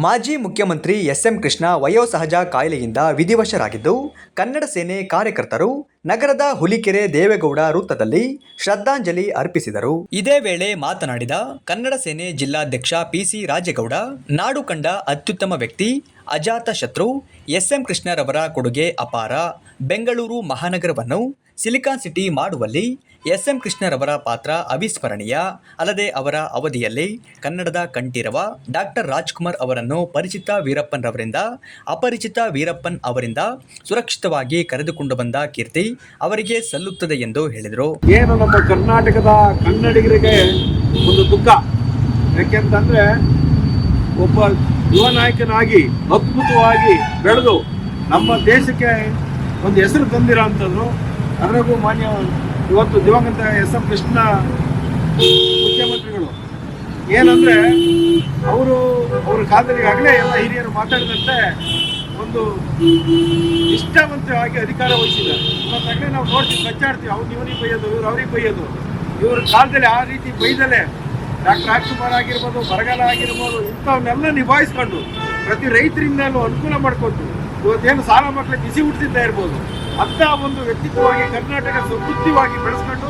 ಮಾಜಿ ಮುಖ್ಯಮಂತ್ರಿ ಎಸ್.ಎಂ. ಕೃಷ್ಣ ವಯೋಸಹಜ ಕಾಯಿಲೆಯಿಂದ ವಿಧಿವಶರಾಗಿದ್ದು, ಕನ್ನಡ ಸೇನೆ ಕಾರ್ಯಕರ್ತರು ನಗರದ ಹುಲಿಕೆರೆ ದೇವೇಗೌಡ ವೃತ್ತದಲ್ಲಿ ಶ್ರದ್ಧಾಂಜಲಿ ಅರ್ಪಿಸಿದರು. ಇದೇ ವೇಳೆ ಮಾತನಾಡಿದ ಕನ್ನಡ ಸೇನೆ ಜಿಲ್ಲಾಧ್ಯಕ್ಷ ಪಿ.ಸಿ. ರಾಜೇಗೌಡ, ನಾಡು ಕಂಡ ಅತ್ಯುತ್ತಮ ವ್ಯಕ್ತಿ, ಅಜಾತ ಶತ್ರು ಎಸ್.ಎಂ. ಕೃಷ್ಣರವರ ಕೊಡುಗೆ ಅಪಾರ. ಬೆಂಗಳೂರು ಮಹಾನಗರವನ್ನು ಸಿಲಿಕಾನ್ ಸಿಟಿ ಮಾಡುವಲ್ಲಿ ಎಸ್.ಎಂ. ಕೃಷ್ಣರವರ ಪಾತ್ರ ಅವಿಸ್ಮರಣೀಯ. ಅಲ್ಲದೆ ಅವರ ಅವಧಿಯಲ್ಲಿ ಕನ್ನಡದ ಕಂಠೀರವ ಡಾಕ್ಟರ್ ರಾಜ್ಕುಮಾರ್ ಅವರನ್ನು ಪರಿಚಿತ ವೀರಪ್ಪನ್ರವರಿಂದ ಅಪರಿಚಿತ ವೀರಪ್ಪನ್ ಅವರಿಂದ ಸುರಕ್ಷಿತವಾಗಿ ಕರೆದುಕೊಂಡು ಬಂದ ಕೀರ್ತಿ ಅವರಿಗೆ ಸಲ್ಲುತ್ತದೆ ಎಂದು ಹೇಳಿದರು. ಏನು ನಮ್ಮ ಕರ್ನಾಟಕದ ಕನ್ನಡಿಗರಿಗೆ ಒಂದು ದುಃಖ, ಯಾಕೆಂತಂದ್ರೆ ಒಬ್ಬ ಯುವ ನಾಯಕನಾಗಿ ಅದ್ಭುತವಾಗಿ ಬೆಳೆದು ನಮ್ಮ ದೇಶಕ್ಕೆ ಒಂದು ಹೆಸರು ತಂದಿರೋ ಅಂಥದ್ದು. ಅದರಾಗೂ ಮಾನ್ಯ ಇವತ್ತು ದಿವಂಗತ ಎಸ್.ಎಂ. ಕೃಷ್ಣ ಮುಖ್ಯಮಂತ್ರಿಗಳು ಏನಂದರೆ ಅವ್ರ ಕಾಲದಲ್ಲಿ ಆಗಲೇ ಎಲ್ಲ ಹಿರಿಯರು ಮಾತಾಡಿದಂತೆ ಒಂದು ನಿಷ್ಠಾವಂತವಾಗಿ ಅಧಿಕಾರ ವಹಿಸಿದ್ದಾರೆ. ಇವತ್ತಾಗಲೇ ನಾವು ನೋಡ್ತೀವಿ, ಕಚ್ಚಾಡ್ತೀವಿ, ಅವ್ರು ಇವನಿಗೆ ಬೈಯೋದು, ಇವ್ರು ಅವ್ರಿಗೆ ಬೈಯೋದು. ಇವ್ರ ಕಾಲದಲ್ಲಿ ಆ ರೀತಿ ಬೈದಲೇ ಡಾಕ್ಟರ್ ರಾಜ್ಕುಮಾರ್ ಆಗಿರ್ಬೋದು, ಬರಗಾಲ ಆಗಿರ್ಬೋದು, ಇಂಥವನ್ನೆಲ್ಲ ನಿಭಾಯಿಸ್ಕೊಂಡು ಪ್ರತಿ ರೈತರಿಂದಲೂ ಅನುಕೂಲ ಮಾಡಿಕೊಟ್ಟು ಇವತ್ತೇನು ಸಾಲ ಮಕ್ಕಳಿಗೆ ಬಿಸಿ ಹುಟ್ಟಿಸ್ತಾ ಇರ್ಬೋದು, ಅಂಥ ಒಂದು ವ್ಯಕ್ತಿತ್ವವಾಗಿ ಕರ್ನಾಟಕ ಸಮೃದ್ಧವಾಗಿ ಬೆಳೆಸ್ಕೊಂಡು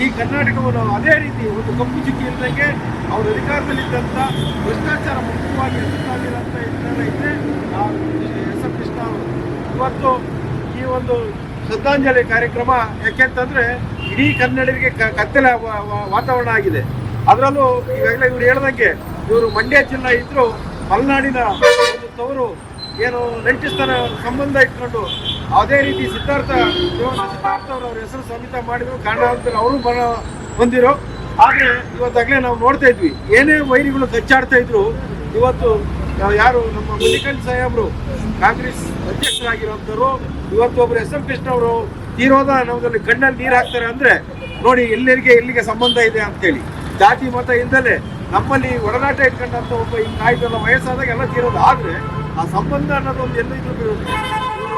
ಈ ಕರ್ನಾಟಕವನ್ನು ಅದೇ ರೀತಿ ಒಂದು ಕಪ್ಪು ಚುಕ್ಕಿ ಇಲ್ಲದಂಗೆ ಅವ್ರ ಅಧಿಕಾರದಲ್ಲಿದ್ದಂಥ ಭ್ರಷ್ಟಾಚಾರ ಮುಕ್ತವಾಗಿ ಎದುರಾಗಿರೋಂಥ ಇದ್ದರೆ ಎಸ್.ಎಂ. ಕೃಷ್ಣ ಅವರು. ಇವತ್ತು ಈ ಒಂದು ಶ್ರದ್ಧಾಂಜಲಿ ಕಾರ್ಯಕ್ರಮ ಯಾಕೆಂತಂದರೆ ಇಡೀ ಕನ್ನಡಿಗರಿಗೆ ಕತ್ತಲ ವಾತಾವರಣ ಆಗಿದೆ. ಅದರಲ್ಲೂ ಈಗಾಗಲೇ ಇವ್ರು ಹೇಳ್ದಂಗೆ ಇವರು ಮಂಡ್ಯ ಜಿಲ್ಲೆ ಇದ್ದರೂ ಮಲೆನಾಡಿನ ಒಂದು ತವರು ಏನು ನೆಂಟಿಸ್ತಾನ ಸಂಬಂಧ ಇಟ್ಕೊಂಡು ಅದೇ ರೀತಿ ಸಿದ್ಧಾರ್ಥ ಅವರು ಅವ್ರ ಹೆಸರು ಸಮೇತ ಮಾಡಿದ್ರು, ಕಾರಣಾಂತರ ಅವರು ಹೊಂದಿರೋ. ಆದರೆ ಇವತ್ತಾಗಲೇ ನಾವು ನೋಡ್ತಾ ಇದ್ವಿ, ಏನೇ ವೈರಿಗಳು ಕಚ್ಚಾಡ್ತಾ ಇದ್ರು, ಇವತ್ತು ಯಾರು ನಮ್ಮ ಮಲ್ಲಿಕಾರ್ಜುನ ಸಾಹೇಬರು ಕಾಂಗ್ರೆಸ್ ಅಧ್ಯಕ್ಷರಾಗಿರೋಂಥವ್ರು ಇವತ್ತು ಒಬ್ಬರು ಎಸ್.ಎಂ. ಕೃಷ್ಣ ಅವರು ತೀರೋದ ನಮ್ಮದಲ್ಲಿ ಕಣ್ಣಲ್ಲಿ ನೀರು ಹಾಕ್ತಾರೆ ಅಂದರೆ ನೋಡಿ ಎಲ್ಲಿಗೆ ಸಂಬಂಧ ಇದೆ ಅಂತೇಳಿ. ಜಾತಿ ಮತ ಇಲ್ಲದಲೇ ನಮ್ಮಲ್ಲಿ ಒಡನಾಟ ಇಟ್ಕೊಂಡಂಥ ಒಬ್ಬ ಈ ಕಾಯ್ದೆಲ್ಲ ವಯಸ್ಸಾದಾಗ ಎಲ್ಲ ತೀರೋದು. ಆದರೆ ಆ ಸಂಬಂಧ ಅನ್ನೋದೊಂದು ಎಲ್ಲ ಇದ್ರು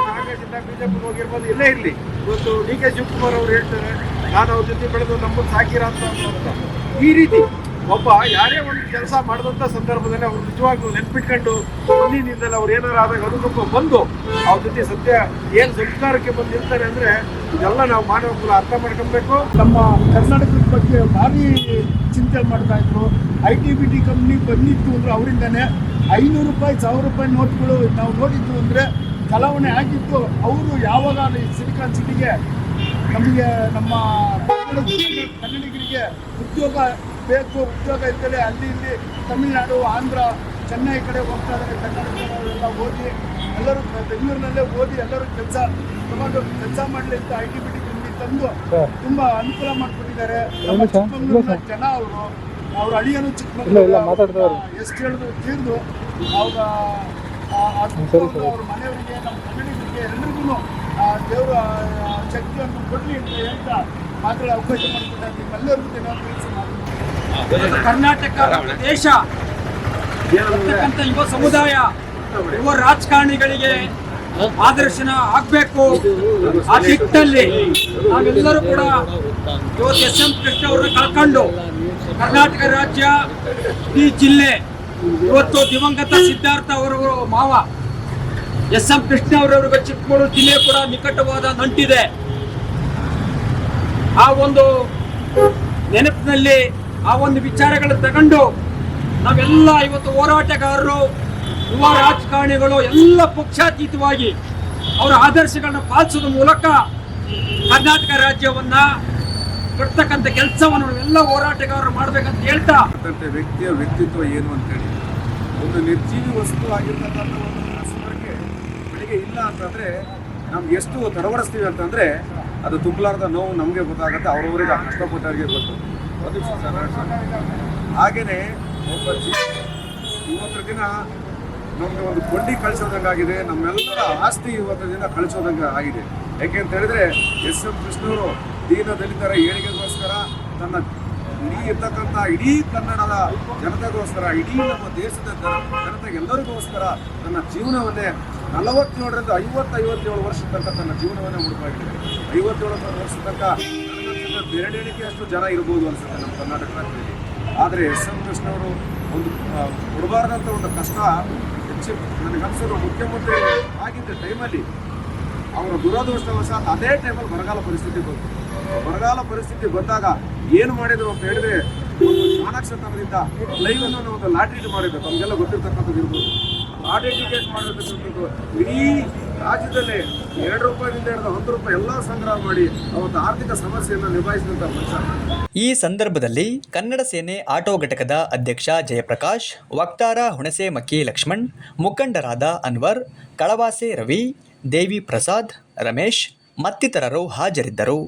ಕಾಂಗ್ರೆಸ್ಸಿಂದ ಬಿಜೆಪಿ ಹೋಗಿರ್ಬೋದು, ಎಲ್ಲೇ ಇರಲಿ. ಇವತ್ತು ಡಿ ಕೆ ಶಿವಕುಮಾರ್ ಅವರು ಹೇಳ್ತಾರೆ, ನಾನು ಅವ್ರ ಜೊತೆ ಬೆಳೆದು ನಮ್ಮನ್ನು ಸಾಕಿರ ಅಂತ. ಈ ರೀತಿ ಒಬ್ಬ ಯಾರೇ ಒಂದು ಕೆಲಸ ಮಾಡಿದಂಥ ಸಂದರ್ಭದಲ್ಲಿ ಅವ್ರು ನಿಜವಾಗ್ಲೂ ನೆನ್ಪಿಟ್ಕೊಂಡು ಮುಂದಿನಿಂದಲೇ ಅವ್ರು ಏನಾರು ಆದಾಗ ಅದಕ್ಕೆ ಬಂದು ಅವ್ರ ಜೊತೆ ಸದ್ಯ ಏನು ಸಂಸ್ಕಾರಕ್ಕೆ ಬಂದಿರ್ತಾರೆ ಅಂದರೆ ಇದೆಲ್ಲ ನಾವು ಮಾನವ ಕುಲ ಅರ್ಥ ಮಾಡ್ಕೊಬೇಕು. ನಮ್ಮ ಕರ್ನಾಟಕದ ಬಗ್ಗೆ ಭಾರಿ ಚಿಂತೆ ಮಾಡ್ತಾ ಇದ್ರು. ITBT ಕಂಪ್ನಿ ಬಂದಿತ್ತು ಅಂದರೆ ಅವರಿಂದನೇ 500 ರೂಪಾಯಿ 1000 ರೂಪಾಯಿ ನೋಟ್ಗಳು ನಾವು ನೋಡಿದ್ದು ಅಂದರೆ ಚಲಾವಣೆ ಆಗಿತ್ತು. ಅವರು ಯಾವಾಗ ಸಿಲಿಕಾನ್ ಸಿಟಿಗೆ ನಮಗೆ ನಮ್ಮ ಕನ್ನಡಿಗರಿಗೆ ಉದ್ಯೋಗ ಬೇಕು, ಉದ್ಯೋಗ ಇದ್ದರೆ ಅಲ್ಲಿ ಇಲ್ಲಿ ತಮಿಳುನಾಡು, ಆಂಧ್ರ, ಚೆನ್ನೈ ಕಡೆ ಹೋಗ್ತಾ ಇದ್ದಾರೆ. ಕನ್ನಡಿಗರೆಲ್ಲ ಓದಿ ಎಲ್ಲರೂ ಬೆಂಗಳೂರಿನಲ್ಲೇ ಓದಿ ಎಲ್ಲರೂ ಕೆಲಸ ತಗೊಂಡು ಕೆಲಸ ಮಾಡಲಿ ಅಂತ ITBT ಕಂಪ್ನಿ ತಂದು ತುಂಬ ಅನುಕೂಲ ಮಾಡಿಕೊಟ್ಟಿದ್ದಾರೆ. ನಮ್ಮ ಚಿಕ್ಕಮಗಳೂರಿನ ಜನ ಅವ್ರ ಅಳಿಯನು ಚಿಕ್ಕಮಗಳೂರು ಎಷ್ಟು ಹೇಳಿದ್ರು ತೀರ್ದು ಅವ್ರ ಮನೆಯವರಿಗೆ, ನಮ್ಮ ಕನ್ನಡಿಗರಿಗೆ ಎಲ್ರಿಗೂ ದೇವರ ಶಕ್ತಿಯನ್ನು ಕೊಡಲಿ ಅಂತ ಹೇಳ್ತಾ ಮಾತಾಡೋ ಅವಕಾಶ ಮಾಡಿಕೊಟ್ಟಾಗ ನಿಮ್ಮೆಲ್ಲರಿಗೂ ಧನ್ಯವಾದ. ಕರ್ನಾಟಕ ದೇಶ ಇರ್ತಕ್ಕಂಥ ಯುವ ಸಮುದಾಯ, ಯುವ ರಾಜಕಾರಣಿಗಳಿಗೆ ಆದರ್ಶನ ಆಗ್ಬೇಕು. ಆ ನಿಟ್ಟಿನಲ್ಲಿ ನಾವೆಲ್ಲರೂ ಕೂಡ ಇವತ್ತು ಎಸ್.ಎಂ. ಕೃಷ್ಣ ಅವರನ್ನ ಕಳ್ಕೊಂಡು ಕರ್ನಾಟಕ ರಾಜ್ಯ, ಈ ಜಿಲ್ಲೆ ಇವತ್ತು ದಿವಂಗತ ಸಿದ್ಧಾರ್ಥ ಅವರವರು ಮಾವ ಎಸ್.ಎಂ. ಕೃಷ್ಣ ಅವರವರಿಗೆ ಚಿಕ್ಕಮಗಳೂರು ಜಿಲ್ಲೆ ಕೂಡ ನಿಕಟವಾದ ನಂಟಿದೆ. ಆ ಒಂದು ನೆನಪಿನಲ್ಲಿ ಆ ಒಂದು ವಿಚಾರಗಳನ್ನು ತಗೊಂಡು ನಾವೆಲ್ಲ ಇವತ್ತು ಹೋರಾಟಗಾರರು, ಯುವ ರಾಜಕಾರಣಿಗಳು ಎಲ್ಲ ಪಕ್ಷಾತೀತವಾಗಿ ಅವರ ಆದರ್ಶಗಳನ್ನ ಪಾಲಿಸೋದ್ರ ಮೂಲಕ ಕರ್ನಾಟಕ ರಾಜ್ಯವನ್ನ ಕಟ್ತಕ್ಕಂಥ ಕೆಲಸವನ್ನು ನಾವೆಲ್ಲ ಹೋರಾಟಗಾರರು ಮಾಡ್ಬೇಕಂತ ಹೇಳ್ತಾ, ವ್ಯಕ್ತಿಯ ವ್ಯಕ್ತಿತ್ವ ಏನು ಅಂತೇಳಿ ಒಂದು ನಿರ್ಜೀವಿ ವಸ್ತು ಆಗಿರ್ತಕ್ಕಂಥ ಒಂದು ಮನಸ್ಸಿನವರಿಗೆ ಬೆಳಿಗ್ಗೆ ಇಲ್ಲ ಅಂತಂದರೆ ನಮ್ಗೆ ಎಷ್ಟು ತಡವಡಿಸ್ತೀವಿ ಅಂತಂದರೆ ಅದು ತುಂಬಲಾರ್ದ ನೋವು ನಮಗೆ ಗೊತ್ತಾಗುತ್ತೆ, ಅವರವರಿಗೆ ಕಷ್ಟಪಟ್ಟವರಿಗೆ ಗೊತ್ತು. ಹಾಗೆಯೇ ಒಬ್ಬ ಇವತ್ತಿನ ದಿನ ನಮಗೆ ಒಂದು ಕೊಂಡಿ ಕಳಿಸೋದಂಗಾಗಿದೆ, ನಮ್ಮೆಲ್ಲರ ಆಸ್ತಿ ಇವತ್ತಿನ ದಿನ ಕಳಿಸೋದಂಗೆ ಆಗಿದೆ. ಯಾಕೆ ಅಂತ ಹೇಳಿದ್ರೆ ಎಸ್.ಎಂ. ಕೃಷ್ಣವರು ದೀನ ದಲಿತರ ಏಳಿಗೆಗೋಸ್ಕರ ತನ್ನ ಇಡೀ ಕನ್ನಡದ ಜನತೆಗೋಸ್ಕರ, ಇಡೀ ನಮ್ಮ ದೇಶದ ಜನತೆಗೆಲ್ಲರಿಗೋಸ್ಕರ ತನ್ನ ಜೀವನವನ್ನೇ 47ರಿಂದ 57 ವರ್ಷ ತನಕ ತನ್ನ ಜೀವನವನ್ನೇ ಮುಡುಪಾಗಿದ್ದಾರೆ. 57 ವರ್ಷ ತನಕ ಬೆರಳೆಣಿಕೆಯಷ್ಟು ಜನ ಇರ್ಬೋದು ಅನ್ಸುತ್ತೆ ನಮ್ಮ ಕರ್ನಾಟಕ ರಾಜ್ಯದಲ್ಲಿ. ಆದರೆ ಎಸ್ ಎಂ ಕೃಷ್ಣವರು ಒಂದು ಕೊಡಬಾರ್ದಂಥ ಒಂದು ಕಷ್ಟ ಹೆಚ್ಚು ನನಗನ್ಸೋದು ಮುಖ್ಯಮಂತ್ರಿ ಆಗಿದ್ದ ಟೈಮಲ್ಲಿ ಅವರ ದುರದೃಷ್ಟವಶಾತ್ ಅದೇ ಟೈಮಲ್ಲಿ ಬರಗಾಲ ಪರಿಸ್ಥಿತಿ ಬಂತು. ಬರಗಾಲ ಪರಿಸ್ಥಿತಿ ಬಂದಾಗ ಏನು ಮಾಡಿದ್ರು ಅಂತ ಹೇಳಿದ್ರೆ ಒಂದು ಚಾಣಾಕ್ಷತನದಿಂದ ಲೈವನ್ನು ಒಂದು ಲಾಟ್ರಿ ಮಾಡಿದ್ರು. ನಮಗೆಲ್ಲ ಗೊತ್ತಿರ್ತಕ್ಕಂಥದ್ದು ಇರ್ಬೋದು. ಲಾಟ್ರಿ ಟಿಕೆಟ್ ಮಾಡಬೇಕಂತದ್ದು ಇಡೀ ರಾಜ್ಯದಲ್ಲೇ ₹2 ಹಿಡಿದು ₹1 ಎಲ್ಲ ಸಂಗ್ರಹ ಮಾಡಿ ಅವತ್ತು ಆರ್ಥಿಕ ಸಮಸ್ಯೆಯನ್ನು ನಿಭಾಯಿಸಿದಂಥ ಮನುಷ್ಯ. ಈ ಸಂದರ್ಭದಲ್ಲಿ ಕನ್ನಡ ಸೇನೆ ಆಟೋ ಘಟಕದ ಅಧ್ಯಕ್ಷ ಜಯಪ್ರಕಾಶ್, ವಕ್ತಾರ ಹುಣಸೆಮಕ್ಕಿ ಲಕ್ಷ್ಮಣ್, ಮುಖಂಡರಾದ ಅನ್ವರ್, ಕಳವಾಸೆ ರವಿ, ದೇವಿ ಪ್ರಸಾದ್, ರಮೇಶ್ ಮತ್ತಿತರರು ಹಾಜರಿದ್ದರು.